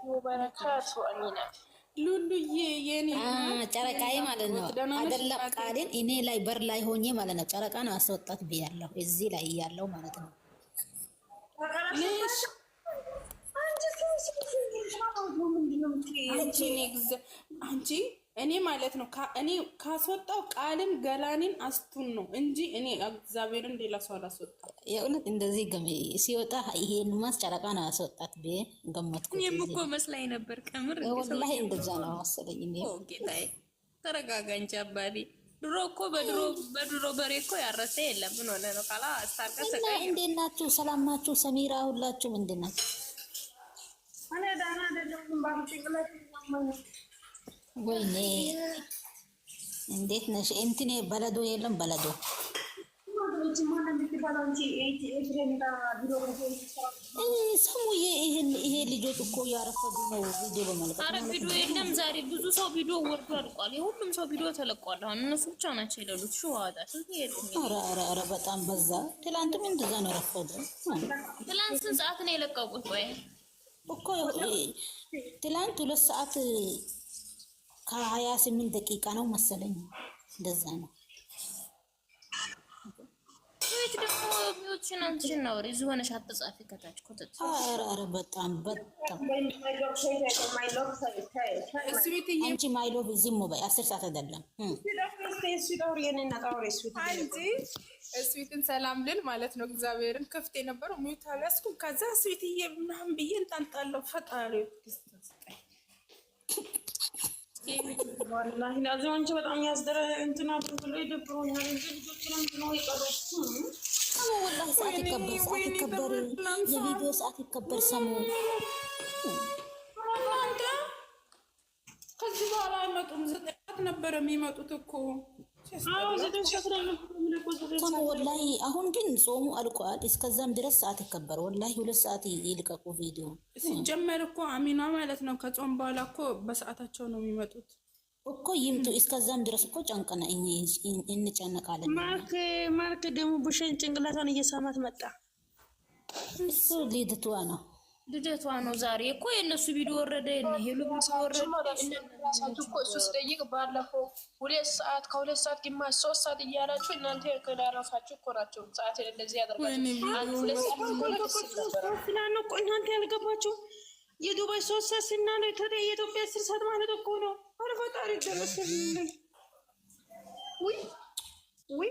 ወበረካቱ አሚና ሉሉዬ የኔ ጨረቃዬ ማለት ነው። አይደለም ቃሌን እኔ ላይ በር ላይ ሆኜ ማለት ነው። ጨረቃ ነው አስወጣት ብያለሁ። እዚህ ላይ እያለሁ ማለት ነው። አንቺ እኔ ማለት ነው እኔ ካስወጣው ቃልን ገላኔን አስቱን ነው እንጂ እኔ እግዚአብሔርን ሌላ ሰው አላስወጣም። የእውነት እንደዚህ ሲወጣ ይሄን ማስ ጨረቃ ነው አስወጣት ብዬ ገመትኩት። እኔም እኮ መስላኝ ነበር ከምር ወላሂ እንደዛ ነው መሰለኝ። እኔ ጌታዬ ተረጋጋ እንጂ አባቴ። ድሮ እኮ በድሮ በሬ እኮ ያረሰ የለም። ምን ሆነ ነው ካላ አስታርቀ ሰቀይ። እንዴት ናችሁ? ሰላም ናችሁ? ሰሚራ ሁላችሁም እንዴት ናችሁ? እኔ ዳና አይደለም ባንቺ ወይኔ እንዴት ነሽ? እንትኔ በለዶ የለም በለዶ ሰሙ ይሄ ልጆች እኮ ያረፈዱ ነው። ቪዲዮ በመልቀቅ አረ ቪዲዮ የለም ዛሬ። ብዙ ሰው ቪዲዮ ወርዶ አልቋል። የሁሉም ሰው ቪዲዮ ተለቋል። አሁን እነሱ ብቻ ናቸው የሌሉት። ሹዋዳ ኧረ በጣም በዛ። ትላንትም እንደዛ ነው ረፈዱ። ትላንት ስንት ሰዓት ነው የለቀቁት? ቆይ እኮ ትላንት 2 ሰዓት ከ28 ደቂቃ ነው መሰለኝ። እንደዛ ነው። ወይት ደግሞ ቢዎችን አንቺን ነው ሪዝ ሆነሽ አትጻፊ ከታች ኮተት። ኧረ በጣም አንቺ ማይሎቭ ዝም በይ። 10 ሰዓት አይደለም አንቺ ስዊትን ሰላም ልል ማለት ነው። እግዚአብሔርን ክፍት የነበረው ሙይታ ላስኩ ከዛ ስዊትዬ ምናምን ብዬ እንጣንጣለሁ። ፈጣሪ ይስጥልኝ። ወላሂ ላዚም አንቺ በጣም ያስደረ እንትና ብሎ ይደብሮኛል። ልጆች ነው ይቀርሱ ወላሂ ሰዓት ይከበር የቪዲዮ ሰዓት ይከበር። ሰሙ ከዚህ በኋላ አይመጡም። 9 ሰዓት ነበር የሚመጡት እኮ ሰሙ ወላሂ። አሁን ግን ጾሙ አልቋል። እስከዛም ድረስ ሰዓት ይከበር። ወላሂ 2 ሰዓት ይልቀቁ ቪዲዮ። ሲጀመር እኮ አሚና ማለት ነው ከጾም በኋላ እኮ በሰዓታቸው ነው የሚመጡት እኮ ይምጡ። እስከዛም ድረስ እኮ ጨንቀና እንጨነቃለን። ማርክ ደግሞ ቡሽን ጭንቅላቷን እየሳማት መጣ። እሱ ልደቷ ነው ዛሬ እኮ የእነሱ ቪዲዮ ወረደ። ሄሉ ብቻ ወረደ። ራሳችሁ እኮ እሱ ሲጠይቅ ባለፈው 2 ሰዓት ከ2 ሰዓት ግማሽ 3 ሰዓት እያላችሁ እናንተ ከራሳችሁ እኮ ናቸው ሰዓት እንደዚህ ያደርጋችሁ። እናንተ ያልገባችሁ የዱባይ 3 ሰዓት እና ነው የኢትዮጵያ 10 ሰዓት ማለት እኮ ነው። ኧረ ፈጣሪ ደረሰልኝ። ውይ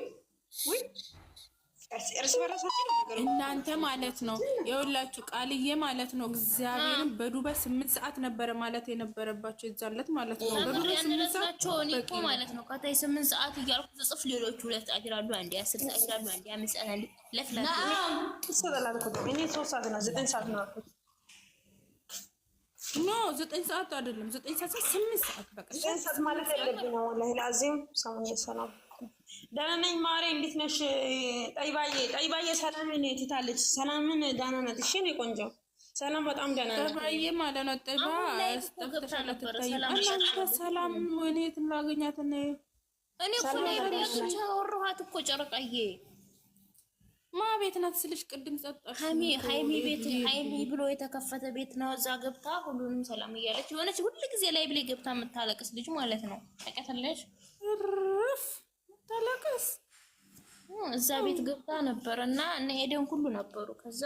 እርስ በራሳችን እናንተ ማለት ነው የሁላችሁ ቃልዬ ማለት ነው። እግዚአብሔርን በዱባይ 8 ሰዓት ነበረ ማለት የነበረባቸው የዛለት ማለት ነው። በዱባይ 8 ሰዓት እኮ ማለት ነው። ከታይ 8 ሰዓት እያልኩ ጽፍ ሌሎቹ 2 ሰዓት ይላሉ፣ አንዴ 10 ሰዓት ይላሉ፣ አንዴ 5 ሰዓት፣ አንዴ ለፍላ እኔ 3 ሰዓት እና 9 ሰዓት ነው አልኩት። ኖ 9 ሰዓት አይደለም 9 ሰዓት 8 ሰዓት በቃ 9 ሰዓት ማለት ያለብኝ ነው። ወላሂ ላዚም ሰሙኝ። ሰላም ደህና ነኝ ማሬ፣ እንዴት ነሽ? ጠይባዬ ሰላምን ትታለች። ሰላምን ደህና ናት? እሺ ነው ቆንጆ ሰላም፣ በጣም ደህና ናት። ጠይባዬ ማለት ነው። ጠይባ ሰላም ወኔት ላገኛት ነው። እኔ እኮ ነው ያለች አወራኋት እኮ ጨረቃዬ ማ ቤት ናት ስልሽ ቅድም ጸጣሽ። ሃይሚ ቤት ሃይሚ ብሎ የተከፈተ ቤት ነው። እዛ ገብታ ሁሉንም ሰላም እያለች የሆነች ሁሉ ጊዜ ላይ ብለ ገብታ የምታለቅስ ልጅ ማለት ነው። ታውቂያለሽ? እርፍ ታለቅስ እዛ ቤት ገብታ ነበርና እነ ሄደን ሁሉ ነበሩ። ከዛ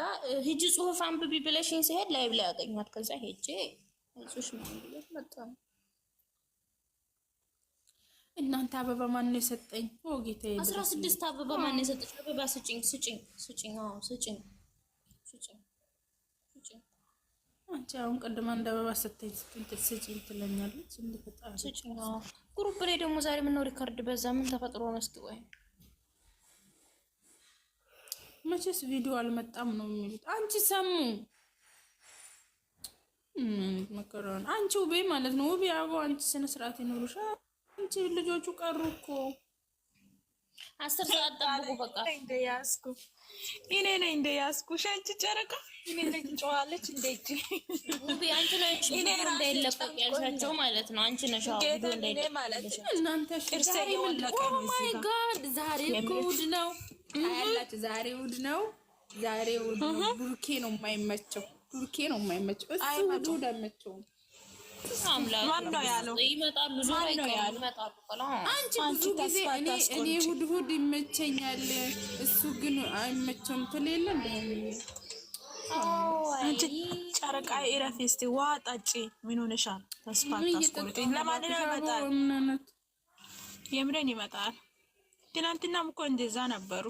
ሂጂ ጽሁፍ አንብቢ ብለሽኝ ሲሄድ ላይ ብለ ያገኛት። ከዛ ሄጄ እሱሽ ምን ብለሽ መጣ። እናንተ አበባ ማን ነው የሰጠኝ? ኦ ጌታዬ 16 አበባ ማን ነው የሰጠኝ? አበባ ስጭኝ። አዎ ስጭኝ። አንቺ አሁን ቅድም አንድ አበባ ሰጠኝ ስጭኝ ትለኛለች። እንድትጣጣ ስጭኝ። አዎ ግሩፕ ላይ ደግሞ ዛሬ ምን ነው ሪከርድ በዛ? ምን ተፈጥሮ ነው? እስኪ ወይ መቼስ ቪዲዮ አልመጣም ነው የሚሉት። አንቺ ሰሙ መከራን አንቺ ውቤ ማለት ነው። ውቤ አበባ አንቺ ስነ ስርዓት ይኖርሻል። አንቺ ልጆቹ ቀሩ እኮ 10 ሰዓት ጠብቁ። በቃ እንደያዝኩ እኔ ነኝ እንደያዝኩ ሻንቺ ጨረቃ እኔ ነኝ ጨዋለች እንደጂ ውቢ አንቺ ነሽ እንዳይለቀቅ ያልሻቸው ማለት ነው። አንቺ ነሽ አሁን ቪዲዮ እንዳይለቀቅ ማለት ነው። እናንተ ዛሬ ምን ለቀ ነው? ኦ ማይ ጋድ ዛሬ እሑድ ነው አያላችሁ። ዛሬ እሑድ ነው። ብሩኬ ነው የማይመቸው። ቡርኬ ነው የማይመቸው። እሱ ሁሉ አይመቸውም። ማን ነው ያለው? ይመጣሉ ዞሮ ይመጣሉ። አንቺ ብዙ ጊዜ እኔ እሑድ ይመቸኛል እሱ ግን አይመቸውም ትሌለ እንደሆነ አንቺ ጨረቃ ኢረፍ እስቲ ውሃ ጠጪ። ምን ሆነሻል? ተስፋ ታስቆርጪ። ለማንኛውም ይመጣል፣ የምረን ይመጣል። ትናንትናም እኮ እንደዛ ነበሩ።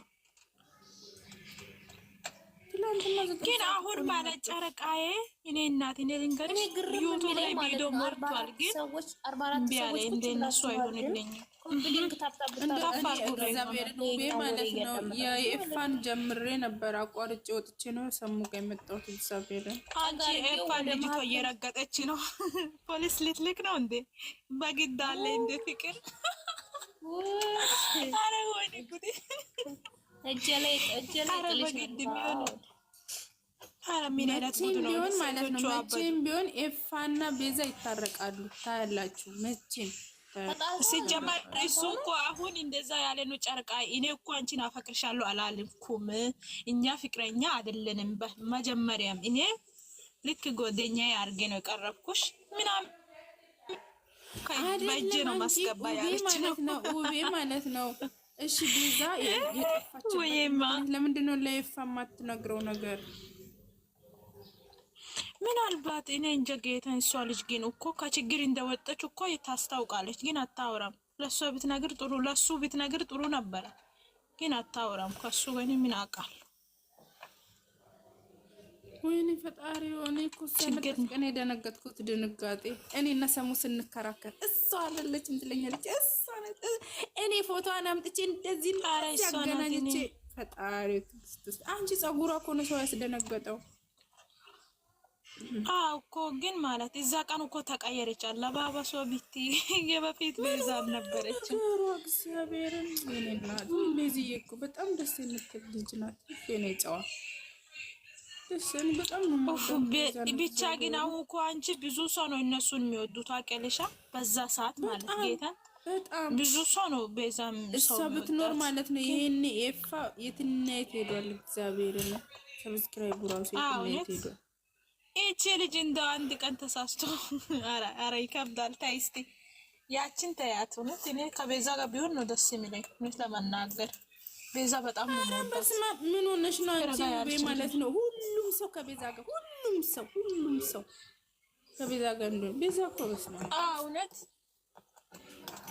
ግን አሁን ማለት ጨረቃዬ እኔ እናቴ እኔ ልንገርሽ ዩቱብ ላይ ቪዲዮ ሞልቷል። ግን ሰዎች 44 ሰዎች እንደነሱ አይሆንልኝም። ኮምፕሊንግ ታፕታፕ እግዚአብሔር ማለት ነው። የኤፋን ጀምሬ ነበር አቋርጬ ወጥቼ ነው ሰሙ ጋር የመጣሁት። እግዚአብሔር አንቺ ኤፋን ልጅቷ እየረገጠች ነው። ፖሊስ ልትልክ ነው እንዴ? በግድ አለ እንደ ፍቅር። አረ ወይኔ ጉዴ! እጄ ላይ ጥልሽ ነው። አረ ምን አይነት ጉድ ነው ማለት ነው። መቼም ቢሆን ኤፋና ቤዛ ይታረቃሉ ታያላችሁ። መቼም ሲጀመር እሱ እኮ አሁን እንደዛ ያለ ነው ጨረቃ። እኔ እኮ አንቺን አፈቅርሻለሁ አላልኩም። እኛ ፍቅረኛ አይደለንም። መጀመሪያም እኔ ልክ ጓደኛዬ አድርጌ ነው የቀረብኩሽ ምናምን በእጄ ነው ማስገባ ያለች ነው ውቤ ማለት ነው። እሺ ቤዛ የጠፋችው ለምንድን ነው ለኤፋ የማትነግረው ነገር? ምናልባት እኔ እንጃ ጌታን። እሷ ልጅ ግን እኮ ከችግር እንደወጣች እኮ ታስታውቃለች፣ ግን አታወራም። ለእሷ ብትነግር ጥሩ፣ ለሱ ብትነግር ጥሩ ነበረ፣ ግን አታወራም። ከሱ ግን ምን አውቃለሁ? ወይኔ ፈጣሪ ሆነ እኮ ሰምተን የደነገጥኩት ድንጋጤ። እኔ እና ሰሙ ስንከራከር እሷ አይደለችም ትለኛለች። እሷ ነች። እኔ ፎቶዋን አምጥቼ እንደዚህ ያገናኝቼ ፈጣሪ ትግስት። አንቺ ጸጉሯ እኮ ነው ሰው ያስደነገጠው። እኮ ግን ማለት እዛ ቀን እኮ ተቀየረች። አለባበሷ ቢቲ የበፊት ቤዛ ነበረች። እግዚአብሔርን የኔናት ለዚህ እኮ በጣም ደስ የምትል ልጅ ናት። የኔ ጨዋ ደስን በጣም ነው ብቻ ግን አሁን እኮ አንቺ ብዙ ሰው ነው እነሱን የሚወዱት አቀለሻ በዛ ሰዓት ማለት ጌታ በጣም ብዙ ሰው ነው ቤዛም ሰው ብትኖር ማለት ነው። ይሄን ኤፋ የትናየት ሄዷል። እግዚአብሔርን ሰብስክራይብ ራሱ የትናየት ሄዷል። እቺ ልጅ እንደ አንድ ቀን ተሳስቶ አረ ይከብዳል። ታይ እስቲ ያችን ተያት። እውነት እኔ ከቤዛ ጋር ቢሆን ነው ደስ የሚለኝ እውነት ለመናገር። ቤዛ በጣም ነው ማለት ምን ሆነሽ ነው አንቺ ማለት ነው። ሁሉም ሰው ከቤዛ ጋር ሁሉም ሰው ከቤዛ ጋር እንደው ቤዛ እኮ በስማ እውነት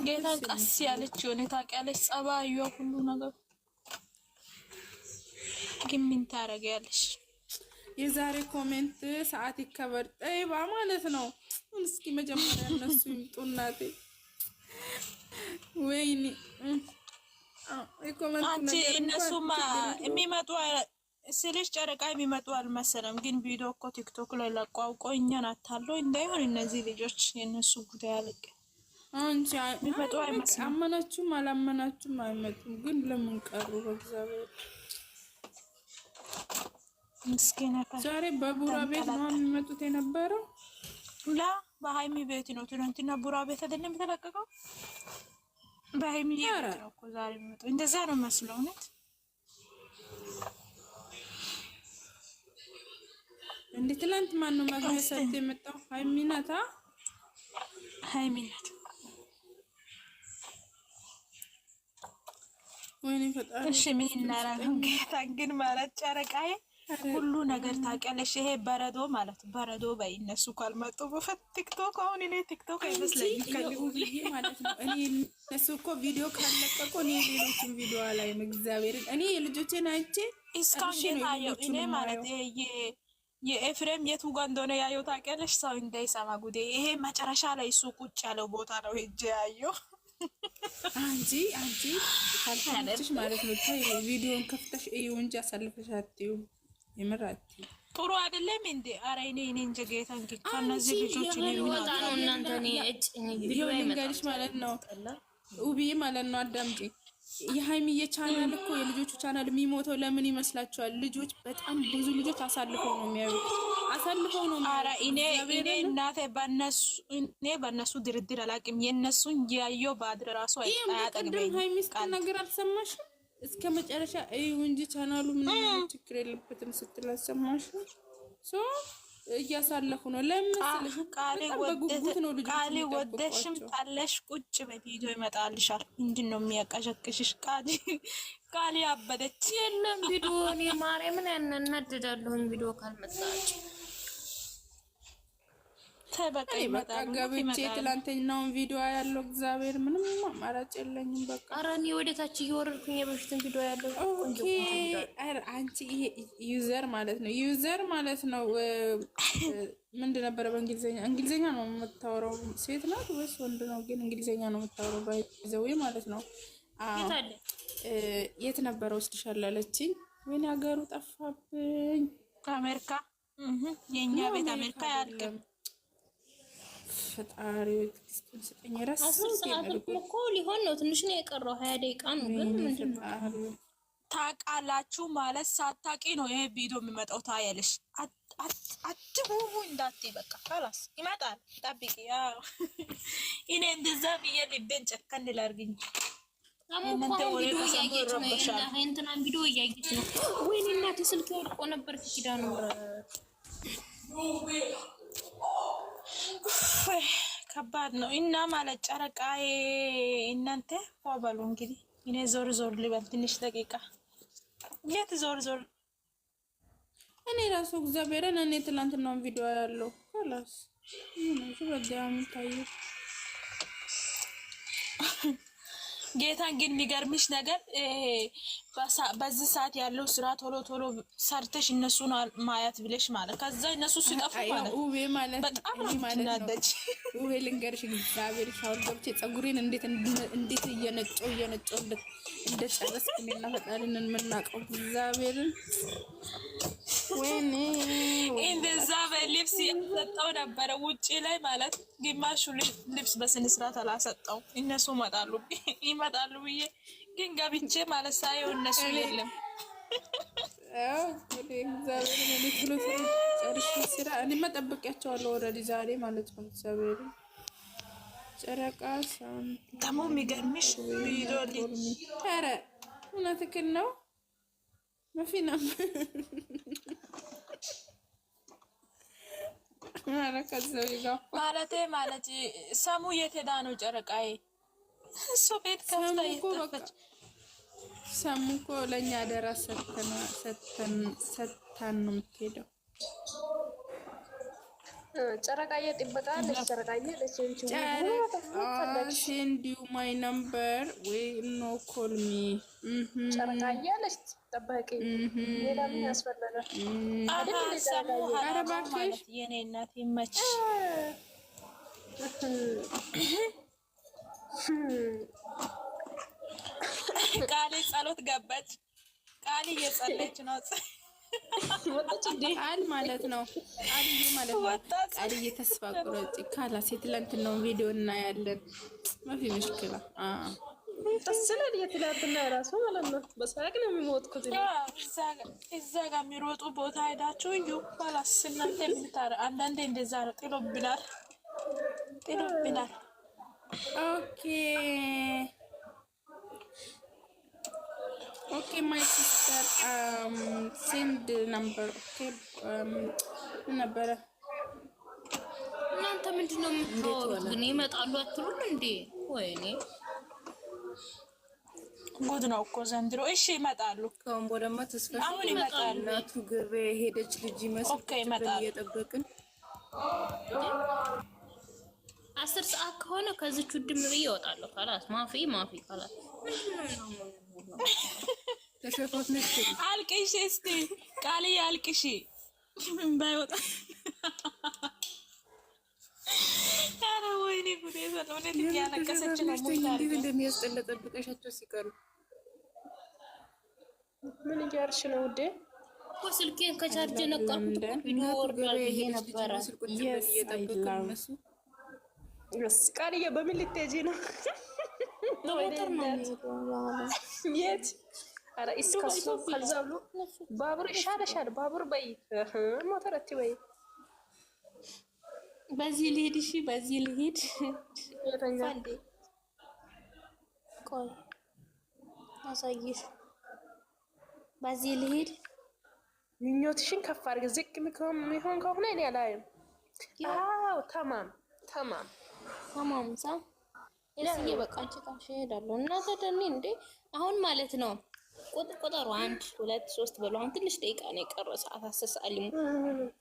ጌታን ቀስ ያለች የሆነ ታውቂያለሽ፣ ጸባዩ ሁሉ ነገር ግን ምን ታረጋለሽ? የዛሬ ኮሜንት ሰዓት ይከበር ጠይባ ማለት ነው። እስኪ መጀመሪያ እነሱ ይምጡ እናቴ። ወይኔ አንቺ እነሱማ የሚመጡ ስልሽ ጨረቃ የሚመጡ አልመሰለም። ግን ቪዲዮ እኮ ቲክቶክ ላይ ለቋውቆ እኛን አታለው እንዳይሆን እነዚህ ልጆች የእነሱ ጉዳይ አለቀ። አንቺ የሚመጡ አይመስልም። አመናችሁም አላመናችሁም አይመጡም። ግን ለምን ቀሩ? በእግዚአብሔር ምስኪና ዛሬ በቡራ ቤት ነው የሚመጡት የነበረው። በሃይሚ ቤት ነው። ትናንትና ቡራ ቤት አይደለም የተለቀቀው። በሃይሚ ቤት ነው እኮ ዛሬ የሚመጣው። እንደዛ ነው መስለው እውነት። እንዴ ትናንት ማን ነው መግቢያ ሰጥቶ የመጣው? ሃይሚ ናት። ሃይሚ ናት። ወይኔ ፈጣሪ። እሺ ምን እናደርጋለን? ጌታ ግን ማለት ጨረቃዬ ሁሉ ነገር ታውቂያለሽ። ይሄ በረዶ ማለት በረዶ በይ። እነሱ ካልመጡ በፈት ቲክቶክ አሁን እኔ ቲክቶክ አይመስለኝም ከልውዬ ማለት ነው። እኔ እነሱ እኮ ቪዲዮ ካለቀቁ እኔ ሌሎችን ቪዲዮ ላይ እግዚአብሔር እኔ የልጆቼን አይቼ እስካሁን የታየው እኔ ማለት የኤፍሬም የቱ ጋር እንደሆነ ያየው ታውቂያለሽ። ሰው እንዳይሰማ ጉዴ። ይሄ መጨረሻ ላይ እሱ ቁጭ ያለው ቦታ ነው ሄጄ ያየው። አንቺ ካልተመቸሽ ማለት ነው ታይ ቪዲዮን ከፍተሽ እዩ እንጂ አሳልፈሽ አትዩ። የምራት ጥሩ አይደለም እንዴ? አረ እኔ እንጃ ጌታ እንግዲህ ከነዚህ ልጆች ነው የሚወጣ ነው። እናንተ ቪዲዮ ይመጣልሽ ማለት ነው። ውብዬ ማለት ነው አዳምጪ። የሃይሚዬ ቻናል እኮ የልጆቹ ቻናል የሚሞተው ለምን ይመስላችኋል? ልጆች በጣም ብዙ ልጆች አሳልፈው ነው የሚያዩት። አረ እኔ እናቴ በእነሱ ድርድር አላውቅም። የእነሱን ያየው ባድር ራሱ አያጠግበኝ። ሃይሚ ስትናገር አልሰማሽም? እስከ መጨረሻ እዩ እንጂ ቻናሉ ምንም ችግር የለበትም ስትል አልሰማሽም? እያሳለፉ ነው። ለምን መሰለሽ በጣም በጉጉት ነው ልጆች ቃሊ ወደሽም የሚጠብቋቸው። ጣለሽ ቁጭ በቪዲዮ ይመጣልሻል። ምንድን ነው የሚያቀሸቅሽሽ? ቃሊ አበደች። የለም ቪዲዮ እኔ ማርያምን ያናድዳለሁኝ ቪዲዮ ካልመጣች ተበቃ እኔ በቃ ገብቼ ትላንትናውን ቪዲዮ ያለው እግዚአብሔር ምንም አማራጭ የለኝም። በቃ ኧረ እኔ ወደ ታች እየወረድኩኝ የበፊትን ቪዲዮ ያለው ኦኬ። ኧረ አንቺ ይሄ ዩዘር ማለት ነው ዩዘር ማለት ነው። ምንድን ነበረ በእንግሊዝኛ? እንግሊዝኛ ነው የምታወራው? ሴት ናት ወይስ ወንድ ነው? ግን እንግሊዝኛ ነው የምታወራው ባይዘዌ ማለት ነው። የት ነበረ ወስድሻለሁ አለችኝ። ወይኔ ሀገሩ ጠፋብኝ። አሜሪካ የእኛ ቤት አሜሪካ ያልቅም ፈጣሪ ትዕግስቱን ስጠኝ። ራስ 10 ሰዓት እኮ ሊሆን ነው። ትንሽ ነው የቀረው 20 ደቂቃ ነው። ግን ምንድን ነው ታውቃላችሁ ማለት ሳታቂ ነው ይሄ ቪዲዮ የሚመጣው። ታያለሽ አትቡቡ እንዳትይ በቃ خلاص ይመጣል። ጠብቂ። ያው እኔ እንደዛ ብዬ ልቤን ጨከን ላርግኝ። እናንተ ወሬ እያየች ነው እና እንትና ቪዲዮ እያየች ነው። ወይኔ እናቴ ስልክ ወድቆ ነበር። ኪዳኑ ከባድ ነው እና ማለት ጨረቃዬ እናንተ ዋበሉ እንግዲህ እኔ ዞር ዞር ልበል ትንሽ ደቂቃ። የት ዞር ዞር? እኔ ራሱ እግዚአብሔርን እኔ ትላንትናውን ቪዲዮ ያለው خلاص ምንም በደም ታዩ። ጌታን ግን የሚገርምሽ ነገር በዚህ ሰዓት ያለው ስራ ቶሎ ቶሎ ሰርተሽ እነሱን ማያት ብለሽ ማለት ከዛ እነሱ ሲጠፉ ማለት ውቤ ማለት በጣም ማለት ነው። ውቤ ልንገርሽ እግዚአብሔር ሻወር ገብቼ ፀጉሬን እንዴት እየነጨው እንደጨረስኩ እኔና ፈጣሪን የምናውቀው እግዚአብሔርን። ወይኔ እንደዛ በልብስ ያሰጠው ነበረ ውጪ ላይ ማለት ግማሹ ልብስ በስነ ስርዓት አላሰጠው። እነሱ ይመጣሉ ብዬ ግን ገብቼ ማለት ሳየው እነሱ የለም። እግዚአብሔርን እኔ ብሎ ጨርሼ ስራ እኔማ ጠብቂያቸዋለሁ ኦልሬዲ ዛሬ ማለት ነው። እግዚአብሔርን ጨረቃ ሳም ደግሞ የሚገርምሽ ቪዲዮ ኧረ እውነትህን ነው መፊና ማለት ሰሙ የት ሄዳ ነው ጨረቃዬ? እሱ ቤት ከፍታ እየተፈች ሰሙ እኮ ለእኛ አደራ ሰተን ነው የምትሄደው። ጨረቃዬ ጥበቃ ለጨረቃዬ send you my number will no call me ጨረቃዬ አለች ጠባቂ ሌላ ምን ያስፈልጋል? ሰሙ ማለት የኔ እናት ይመች። ቃሌ ጸሎት ገባች። ቃል እየጸለች ነው። ቃል ማለት ነው። ቃልዬ ማለት ነው። ቃልዬ ተስፋ ቁረጪ ካላስ የትላንትናውን ቪዲዮ እናያለን። ማፊ ምሽክላ ተስለል የትላንትና ራሱ ማለት ነው። በሳቅ ነው የሚሞትኩት። እዛ ጋር የሚሮጡ ቦታ ሄዳችሁ እዩ ካላስ እናንተ ምንታረ አንዳንዴ እንደዛ ነው። ጥሎብናል። Okay, my sister, send number. Okay, ነበረ እናንተ ምንድነው የምታወሩት? ግን ይመጣሉ አትሉም እንዴ? ወይኔ ጉድ ነው እኮ ዘንድሮ። እሺ ይመጣሉ። ከአሁን በኋላማ ተስፋ አሁን ይመጣሉ። እናቱ ገበያ ሄደች ልጅ ይመስል እየጠበቅን 10 ሰዓት ከሆነ ከዚች ውድም ብዬ እወጣለሁ። ካላስ ማፊ ካላስ ተሸፋት ነች። አልቅሽ እስቲ ቃልዬ አልቅሽ ባይወጣ። ኧረ ወይኔ ጉዴ ሰለሞኔት እያለቀሰች ነው። እንዴት እንደሚያስጠላ ጠብቀሻቸው ሲቀሩ ምን እያልሽ ነው ውዴ? እኮ ስልኬን ከቻርጅ ነቀልኩት። ቪዲዮ ወርዷል ብዬ ነበረ እየጠበቅን እነሱ ቃልዬ በምን ልትሄጂ ነው? በሞተር ነው የት? ኧረ እስከሱ ከዛ ብሎ ባቡር ይሻለሻል። ባቡር በይ ሞተር አትበይ። በዚህ ልሂድ። እሺ በዚህ ልሂድ። የተኛ ቆይ አሳይሽ። በዚህ ልሂድ። ምኞትሽን ከፍ አድርገሽ ዝቅ የሚሆን ከሆነ እኔ አላየም። አዎ ተማም ሳ እስዬ በቃ አንቺ ታሽ ሄዳለሁ እና ተደኒ እንዴ አሁን ማለት ነው ቁጥሩ 1 2 3 ብለው አሁን ትንሽ ደቂቃ ነው የቀረ ሰዓት አሰሳልሙ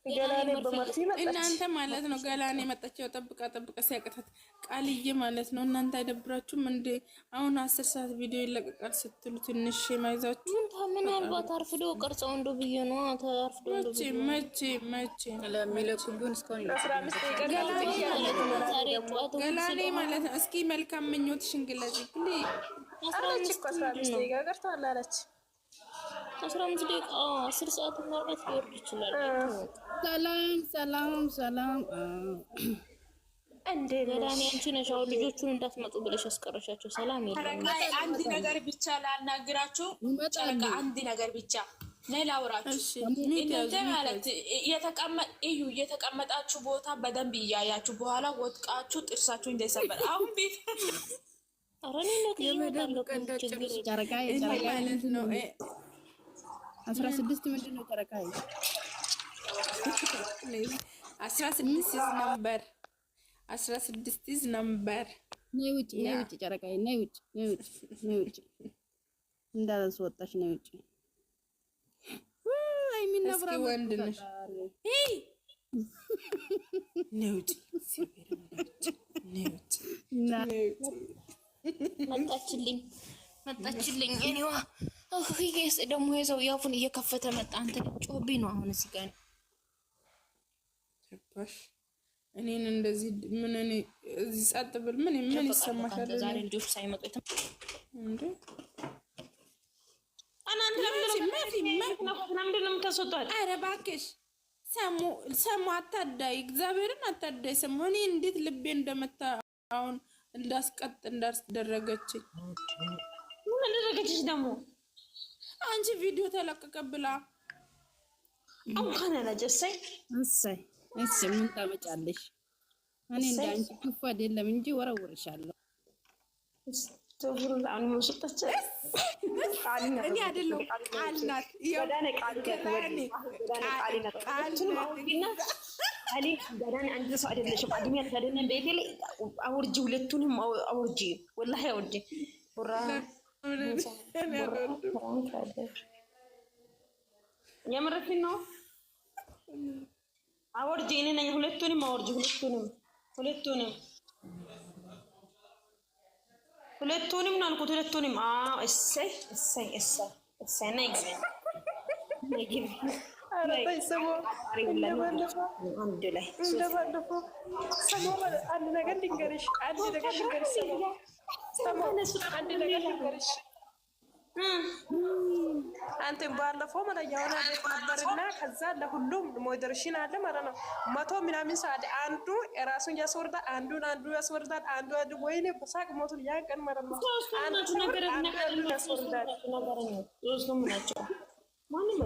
ገላኔ በማርፊ መጣች። እናንተ ማለት ነው ገላኔ መጣችው ጠብቃ ሲያቀታት ቃልዬ ማለት ነው እናንተ አይደብራችሁም እንዴ? አሁን 10 ሰዓት ቪዲዮ ይለቀቃል ስትሉ ትንሽ የማይዛችሁ ምን አልባት አርፍዶ ቀርጸው እንደው ብዬ ነው አርፍዶ እንደው መቼ ለሚለቁብን እስካሁን 15 ደቂቃ ገላኔ ማለት ነው። እስኪ መልካም ምኞትሽን ግለጪ ፕሊዝ። 15 ደቂቃ ቀርቷል አለች። 15 ደቂቃ 10 ሰዓት ማርቀት ሊወርድ ይችላል። ሰላም እንዴ ገላኔ አንቺ ነሽ አሁን ልጆቹን እንዳትመጡ ብለሽ አስቀረሻቸው። ሰላም የለም። አንድ ነገር ብቻ ላናግራችሁ ጨረቃ፣ አንድ ነገር ብቻ ላውራችሁ። እናንተ ማለት የተቀመጣችሁ ቦታ በደንብ እያያችሁ በኋላ ወጥቃችሁ ጥርሳችሁ እንዳይሰበር አሁን ቤት አረኔ ነው ጨረቃ ማለት ነው 16 ምንድን ነው ጨረቃ 16 is number ነይ ውጪ ጨረቃ ነይ ውጪ እንዳላስወጣሽ ነይ ውጪ። አይ ሚናብራ ወንድ ነሽ ነይ ውጪ መጣችልኝ እኔዋ ይሄስ ደግሞ የሰው ያፉን እየከፈተ መጣ። አንተ ጮህብኝ ነው አሁን እዚህ ጋር ተባሽ እኔን እንደዚህ ምን እኔ እዚህ ጸጥ ብል ምን ይሰማሻል? ዛሬ ልጆች ሳይመጡ እንዴ እናንተ ለምንድን ነው የምታስወጣት? ኧረ እባክሽ ሰሙ አታዳይ፣ እግዚአብሔርን አታዳይ። ሰሙ እኔ እንዴት ልቤ እንደመታ አሁን እንዳስደረገችኝ ምን አደረገችሽ ደግሞ? አንቺ ቪዲዮ ተለቀቀ ብላ እንኳን አላጀሰይ እሺ ምን ታመጫለሽ? እኔ እንዳንቺ ክፉ አይደለም እንጂ ወረውርሻለሁ። ተውሩ አሁን ወስጣች እኔ አይደለም ቃልናት ይወዳኔ ቃል አሊ ገዳን አንድ ሰው አይደለሽም። አድሚያ ተደነን ቤቴ ላይ አውርጂ፣ ሁለቱንም አውርጂ፣ ወላሂ አውርጂ። ቡራ የምርሽን ነው አውርጂ። እኔ ነኝ ሁለቱንም አውርጂ፣ ሁለቱንም ነው አልኩት። ሁለቱንም እሰይ ነይ ግቢ አንድ ነገር ልንገርሽ አንተን ባለፈው ማለት የሆነ ቤት ነበርና ከዛ ለሁሉም ሞዴሬሽን አለ ማለት ነው። 100 ምናምን ሰዓት አንዱ ራሱን ያስወርዳል፣ አንዱ ያስወርዳል፣ አንዱ ወይኔ በሳቅ ሞቱን ያን ቀን ማለት ነው። አንዱ ነገር ያስወርዳል። ማንም